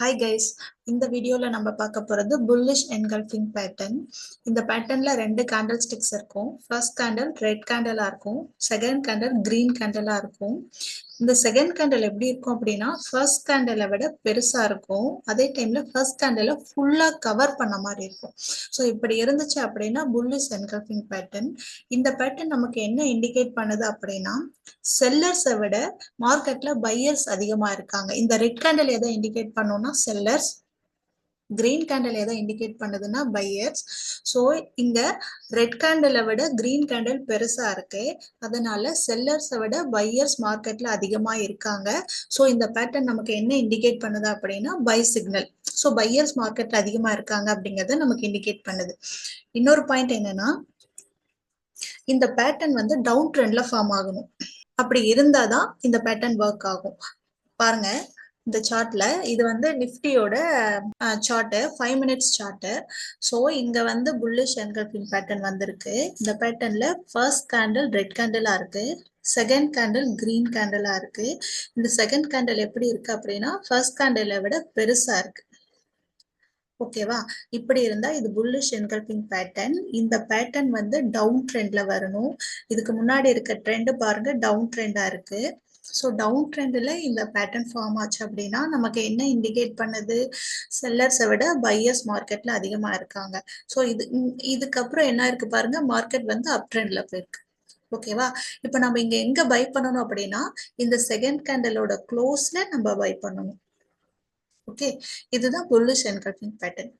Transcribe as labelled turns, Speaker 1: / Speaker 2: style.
Speaker 1: Hi guys, இந்த வீடியோல நம்ம பார்க்க போறது bullish engulfing pattern. இந்த பேட்டர்ன்ல ரெண்டு கேண்டில் ஸ்டிக்ஸ் இருக்கும். ஃபர்ஸ்ட் கேண்டில் ரெட் கேண்டிலா இருக்கும், செகண்ட் கேண்டில் கிரீன் கேண்டிலா இருக்கும். இந்த செகண்ட் கேண்டில் எப்படி இருக்கும் அப்படின்னா ஃபர்ஸ்ட் கேண்டிலை விட பெருசா இருக்கும். அதே டைம்ல ஃபர்ஸ்ட் கேண்டில ஃபுல்லா கவர் பண்ண மாதிரி இருக்கும். ஸோ இப்படி இருந்துச்சு அப்படின்னா bullish engulfing pattern. இந்த பேட்டர்ன் நமக்கு என்ன இண்டிகேட் பண்ணுது அப்படின்னா செல்லர்ஸை விட மார்க்கெட்ல பையர்ஸ் அதிகமா இருக்காங்க. இந்த ரெட் கேண்டில் எதை இண்டிகேட் பண்ணோம்னா செல்லர்ஸ், கிரீன் கேண்டில் எதை இண்டிகேட் பண்ணுதுன்னா பையர்ஸ். ஸோ இங்க ரெட் கேண்டிலை விட கிரீன் கேண்டில் பெருசா இருக்கு, அதனால செல்லர்ஸை விட பையர்ஸ் மார்க்கெட்ல அதிகமா இருக்காங்க. ஸோ இந்த பேட்டர்ன் நமக்கு என்ன இண்டிகேட் பண்ணுது அப்படின்னா பை சிக்னல். ஸோ பையர்ஸ் மார்க்கெட்ல அதிகமா இருக்காங்க அப்படிங்கறத நமக்கு இண்டிகேட் பண்ணுது. இன்னொரு பாயிண்ட் என்னன்னா இந்த பேட்டர்ன் வந்து டவுன் ட்ரெண்ட்ல ஃபார்ம் ஆகணும். அப்படி இருந்தாதான் இந்த பேட்டர்ன் ஒர்க் ஆகும். பாருங்க இந்த சார்ட்ல இது வந்து நிஃப்டியோட சார்ட் 5 மினிட்ஸ் சார்ட். ஸோ இங்க வந்து புல்லிஷ் என்கல்பிங் பேட்டர்ன் வந்திருக்கு. இந்த பேட்டர்ன்ல ஃபர்ஸ்ட் கேண்டில் ரெட் கேண்டிலா இருக்கு, செகண்ட் கேண்டில் கிரீன் கேண்டிலா இருக்கு. இந்த செகண்ட் கேண்டில் எப்படி இருக்கு அப்படின்னா ஃபர்ஸ்ட் கேண்டிலை விட பெருசா இருக்கு. ஓகேவா? இப்படி இருந்தா இது புல்லிஷ் என்கல்பிங் பேட்டர்ன். இந்த பேட்டர்ன் வந்து டவுன் ட்ரெண்ட்ல வரணும். இதுக்கு முன்னாடி இருக்க ட்ரெண்ட் பாருங்க டவுன் ட்ரெண்டா இருக்கு. ஸோ டவுன் ட்ரெண்ட்ல இந்த பேட்டர்ன் ஃபார்ம் ஆச்சு அப்படின்னா நமக்கு என்ன இண்டிகேட் பண்ணுது? செல்லர்ஸை விட பையர்ஸ் மார்க்கெட்ல அதிகமா இருக்காங்க. ஸோ இதுக்கப்புறம் என்ன இருக்கு பாருங்க, மார்க்கெட் வந்து அப் ட்ரெண்ட்ல போயிருக்கு. ஓகேவா? இப்ப நம்ம இங்க எங்க பை பண்ணணும் அப்படின்னா இந்த செகண்ட் கேண்டலோட க்ளோஸ்ல நம்ம பை பண்ணணும். ஓகே, இதுதான் புல்லிஷ் என்கல்பிங் பேட்டர்ன்.